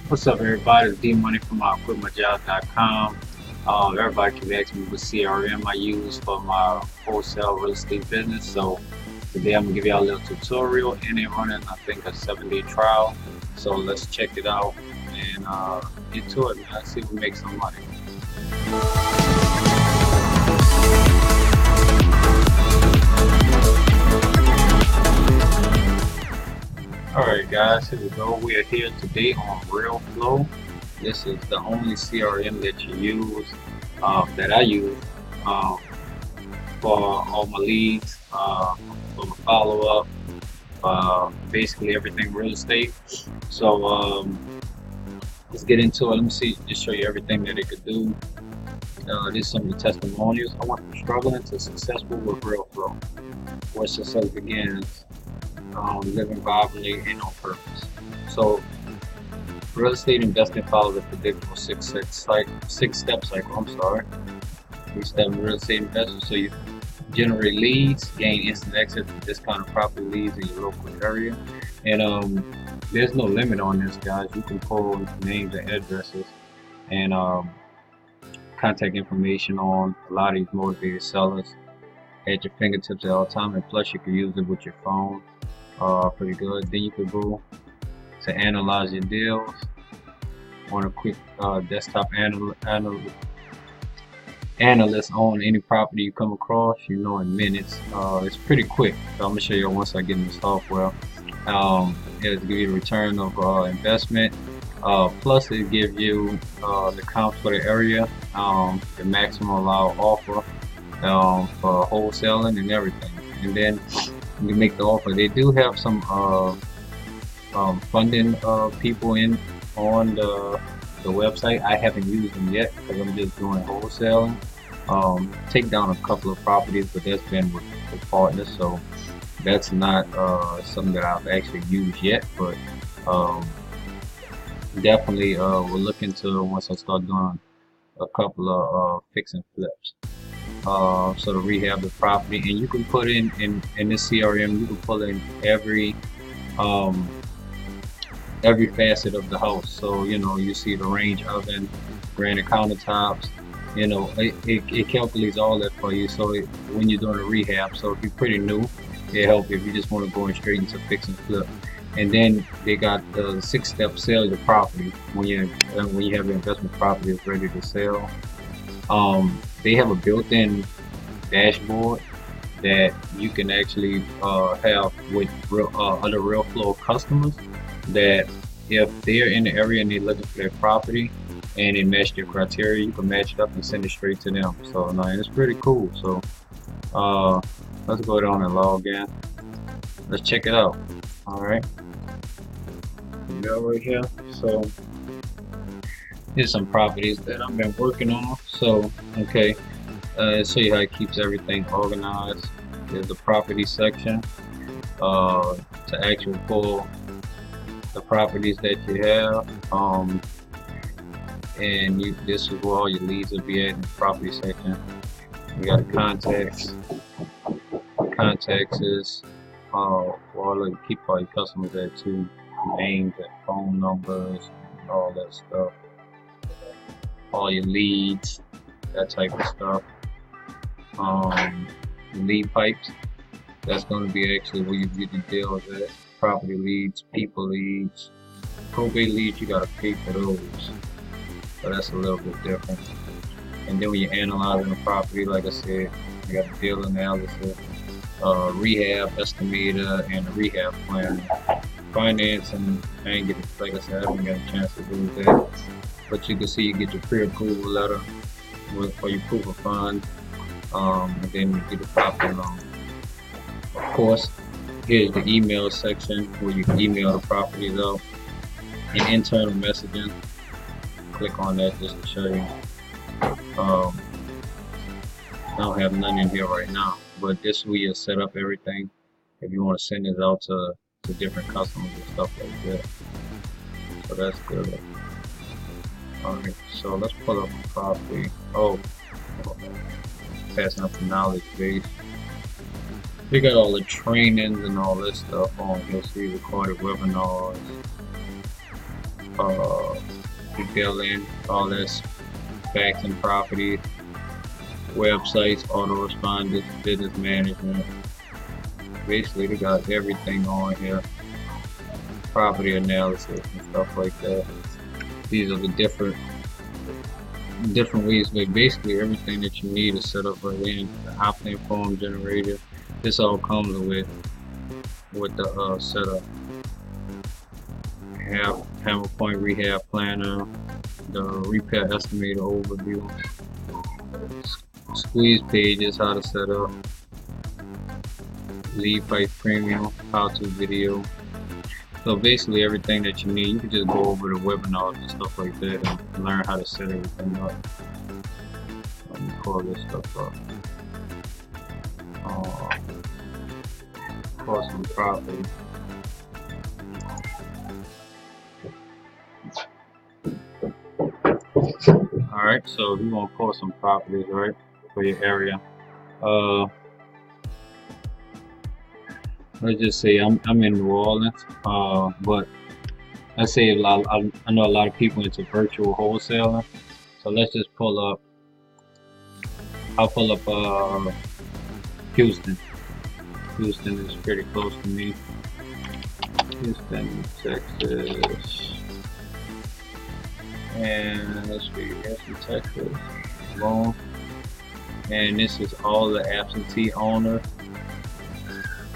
What's up, everybody? It's D Money from quitmyjob.com. Everybody can ask me what CRM I use for my wholesale real estate business. So today I'm gonna give y'all a little tutorial and then running, I think, a 7-day trial. So let's check it out and get to it, man. Let's see if we make some money. Alright guys, here we go. We are here today on REALEFLOW. This is the only CRM that you use, that I use for all my leads, for my follow-up, basically everything real estate. So let's get into it. Let me see, just show you everything that it could do. These are some of the testimonials. I went from struggling to successful with REALEFLOW, where success begins. Living vibrantly and on purpose. So, real estate investing follows a predictable six-step cycle. 3-step real estate investing. So you generate leads, gain instant access to discounted property leads in your local area, and there's no limit on this, guys. You can pull names and addresses and contact information on a lot of these motivated sellers at your fingertips at all time, and plus you can use it with your phone. Pretty good. Then you could go to analyze your deals on a quick desktop analyst on any property you come across, in minutes. It's pretty quick. So I'm gonna show you once I get in the software. It'll give you the return of investment. Plus it gives you the comps for the area, the maximum allowed offer for wholesaling and everything. And then you make the offer. They do have some funding people on the website. I haven't used them yet because I'm just doing wholesaling. Take down a couple of properties, but that's been with partners, so that's not something that I've actually used yet. But definitely we'll look into once I start doing a couple of fix and flips. So to rehab the property, and you can put in this CRM, you can pull in every facet of the house. So you see the range oven, granite countertops. It calculates all that for you. So when you're doing a rehab, so if you're pretty new, it helps if you just want to go in straight into fix and flip. And then they got the 6-step sale of the property when you have an investment property that's ready to sell. They have a built-in dashboard that you can actually have with other REALEFLOW customers, that if they're in the area and they're looking for their property and it matches their criteria, you can match it up and send it straight to them. So it's pretty cool. So let's go down and log in. Let's check it out. Alright, we go right here. So here's some properties that I've been working on. So okay, show you how it keeps everything organized. There's the property section to actually pull the properties that you have, and this is where all your leads will be at, in the property section. We got the contacts. Contacts is well, you keep all your customers there too, names and phone numbers and all that stuff. All your leads, that type of stuff. Lead pipes, that's going to be actually where you get the deals at. Property leads, people leads, probate leads, you got to pay for those, so that's a little bit different. And then when you're analyzing the property, like I said, you got the deal analysis, rehab estimator, and the rehab plan. Financing, I ain't get it, like I said, I haven't got a chance to do that. But you can see you get your pre-approval letter for your proof of fund, and then you get the property loan. Of course, here's the email section where you can email the properties out. And internal messaging, click on that just to show you. I don't have none in here right now, but this is where you set up everything if you want to send this out to different customers and stuff like that. So that's good. Alright, so let's pull up a property. Passing up the knowledge base. We got all the trainings and all this stuff on here. See recorded webinars. billing, all this, facts and property, websites, autoresponders, business management. Basically, they got everything on here. Property analysis and stuff like that. These are the different ways, but basically everything that you need is set up right in the opt-in form generator. This all comes with the setup. Hammer point rehab planner, the repair estimator overview, squeeze pages, how to set up, lead price premium, how-to video. So basically everything that you need, you can just go over the webinars and stuff like that and learn how to set everything up. Let me pull this stuff up. Cost and property. Alright, so we want to pull some properties, right, for your area. Let's just say I'm in New Orleans, but let's say I know a lot of people into virtual wholesaling. So let's just pull up. I'll pull up Houston. Houston is pretty close to me. Houston, Texas, and let's see, Houston, Texas. Boom. And this is all the absentee owners.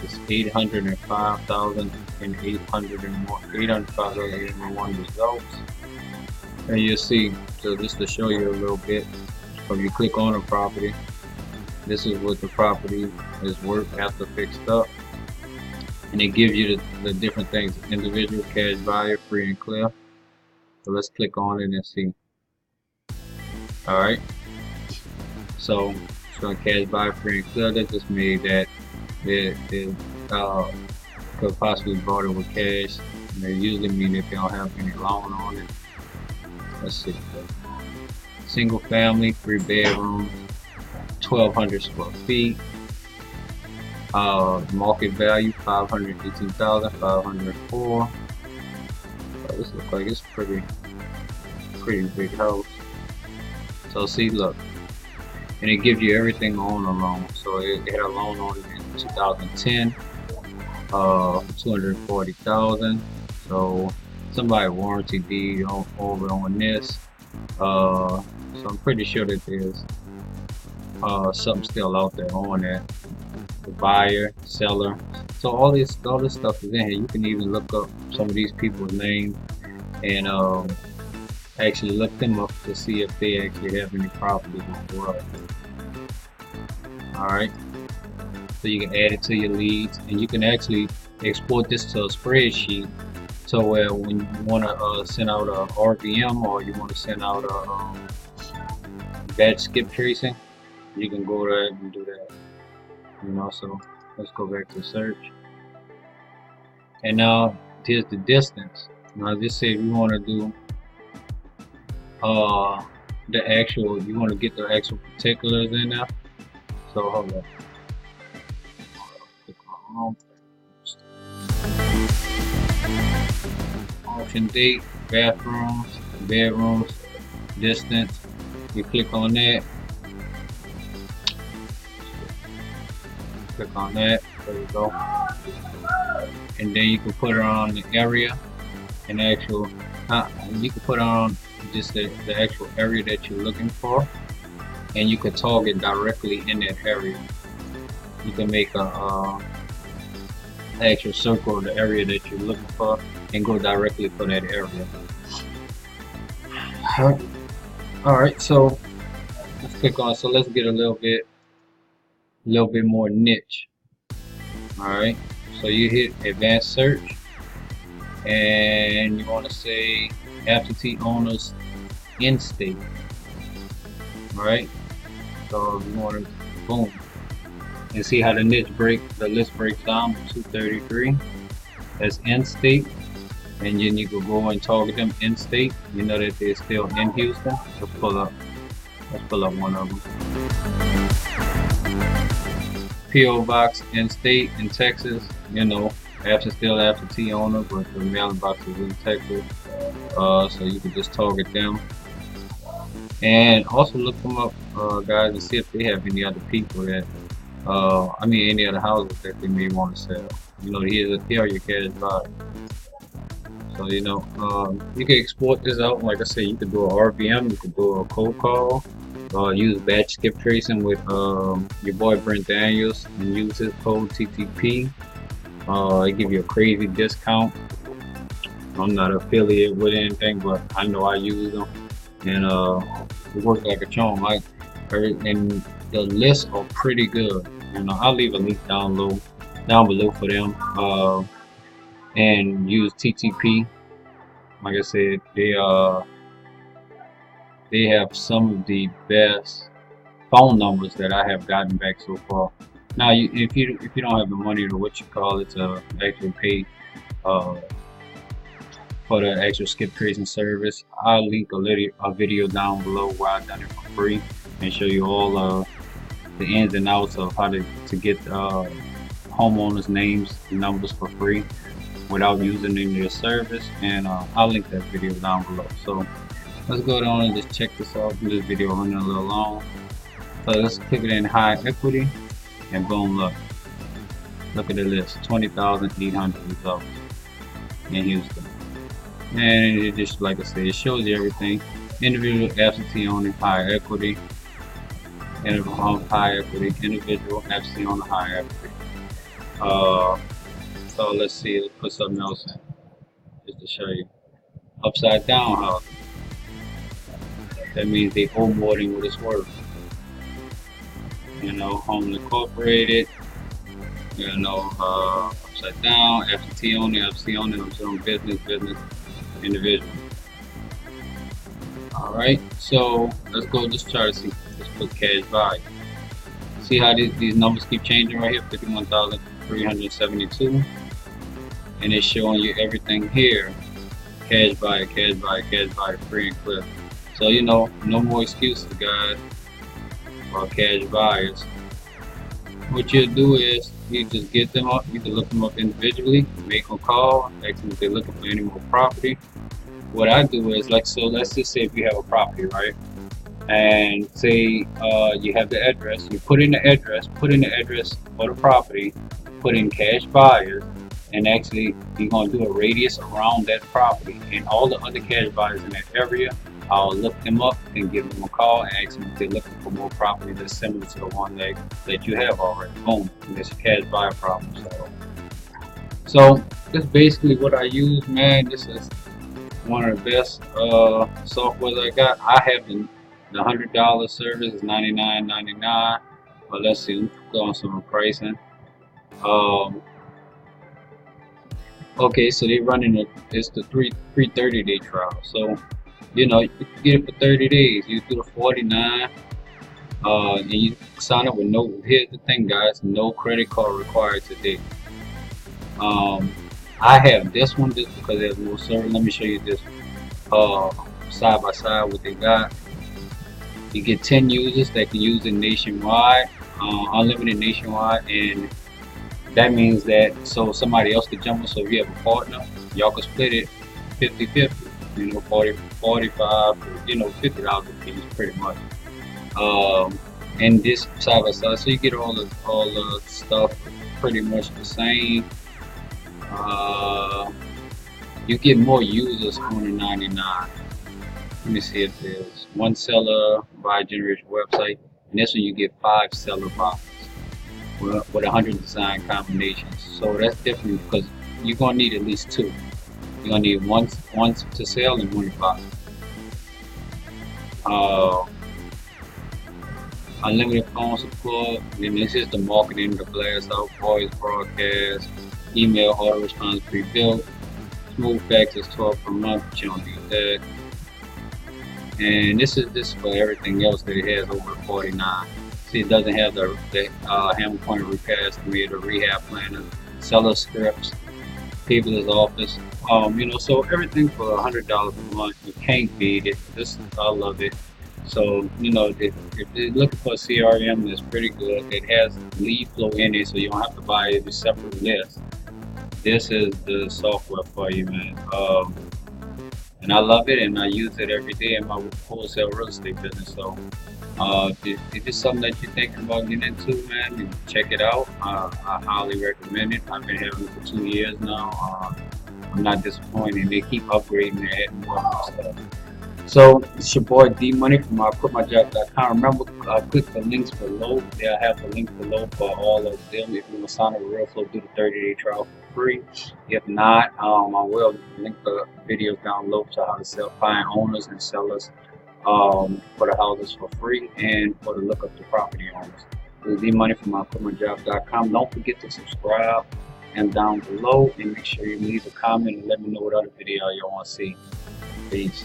It's 805,801 results. And you'll see, so just to show you a little bit, so you click on a property, this is what the property is worth after fixed up. And it gives you the different things, individual, cash buyer, free and clear. So let's click on it and see. Alright. So cash buyer, free and clear, that just made that they could possibly bought it with cash. And they usually mean if they don't have any loan on it. Let's see. Single family, 3 bedrooms, 1,200 square feet. Market value $518,504. This looks like it's pretty big house. So see, look. And it gives you everything on a loan. So it had a loan on it in 2010, 240,000. So somebody warranty deed over on this. So I'm pretty sure that there's something still out there on that. The buyer, seller. So all this stuff is in here. You can even look up some of these people's names and actually look them up to see if they actually have any properties on the world. Alright, so you can add it to your leads, and you can actually export this to a spreadsheet, so where when you want to send out a RVM or you want to send out a batch skip tracing, you can go there and do that. You know, so let's go back to search, and now here's the distance. Now just say if you want to do the actual, you want to get the actual particulars in there. So hold up. Auction date, bathrooms, bedrooms, distance. You click on that. Click on that. There you go. And then you can put it on the area and actual. You can put on just the actual area that you're looking for. And you can target directly in that area. You can make a actual circle of the area that you're looking for and go directly for that area. Alright, so let's click on, so let's get a little bit more niche. Alright, so you hit advanced search and you want to say absentee owners in state. Alright, so you want to boom and see how the list breaks down to 233. That's in state, and then you can go and target them in state. You know that they're still in Houston. Let's pull up one of them. PO box in state in Texas. You know, Still absentee owner, but the mailing box is in Texas. So you can just target them. And also look them up, guys, and see if they have any other people that, any other houses that they may want to sell. Here are your cash buyers. So, you can export this out. Like I said, you can do a RVM, you can do a cold call, use batch skip tracing with your boy Brent Daniels and use his code TTP. They give you a crazy discount. I'm not affiliated with anything, but I know I use them, and it works like a charm. And the lists are pretty good. I'll leave a link down below for them. And use TTP. Like I said, they have some of the best phone numbers that I have gotten back so far. Now, if you don't have the money to to actually pay for the actual skip tracing service, I'll link a video down below where I've done it for free and show you all the ins and outs of how to get homeowners' names and numbers for free without using any of the service, and I'll link that video down below. So let's go down and just check this out. This video running a little long, so let's click it in high equity, and boom, look at the list. 20,800 results in Houston, and it just, like I said, it shows you everything. Individual, absentee owner, high equity, high equity, individual, absentee owner, high equity. So let's see, let's put something else in, just to show you. Upside down house. That means they owe more than what it's worth. Home incorporated, upside down, absentee owner, business, individual. Alright, so let's go just try to see. Let's put cash value. See how these numbers keep changing right here, 51,372. And it's showing you everything here. Cash buyer, free and clear. So no more excuses, guys, for cash buyers. What you do is you just get them up. You can look them up individually, make them call, ask them if they're looking for any more property. What I do is, let's just say if you have a property, right? And say you have the address, you put in the address for the property, put in cash buyers, and actually you're going to do a radius around that property, and all the other cash buyers in that area, I'll look them up and give them a call and ask them if they're looking for more property that's similar to the one that you have already. Boom, it's a cash buyer problem. So that's basically what I use, man. This is one of the best softwares I got. I have the $100 service is $99.99, but let's see, let's go on some pricing. Okay, so they're running it's the 30-day trial. So you can get it for 30 days. You do the 49, and you sign up with here's the thing, guys, no credit card required today. I have this one just because there's no service. Let me show you this side by side what they got. You get 10 users that can use it nationwide, unlimited nationwide, and that means that so somebody else could jump in. So if you have a partner, y'all could split it 50-50, 40, 45, $50 a piece pretty much. And this side by side, so you get all the stuff pretty much the same. You get more users on the 99. Let me see if there's one seller buy generation website, and this one you get 5 seller boxes with 100 design combinations. So that's different because you're gonna need at least 2. You're gonna need one to sell and one to buy. Unlimited phone support, and this is the marketing, the blast out, voice broadcast, email auto response pre-built, smooth fax is 12 per month, but you don't need that. And this is for everything else that it has over 49. See, it doesn't have the hammer pointer repair estimator, rehab planner, seller scripts, people's office. So everything for $100 a month. You can't beat it. I love it. So if you're looking for a CRM that's pretty good, it has lead flow in it, so you don't have to buy every separate list. this is the software for you, man. And I love it, and I use it every day in my wholesale real estate business. So, if it's something that you're thinking about getting into, man, you check it out. I highly recommend it. I've been having it for 2 years now. I'm not disappointed. They keep upgrading and adding more and more stuff. So it's your boy D Money from quitmyjob.com. Remember, click the links below. They'll have the link below for all of them. If you want to sign up with RealFlow, do the 30-day trial for free. If not, I will link the videos down below to how to find owners and sellers for the houses for free and for the look up the property owners. This is D Money from quitmyjob.com. Don't forget to subscribe and down below, and make sure you leave a comment and let me know what other video you want to see. Peace.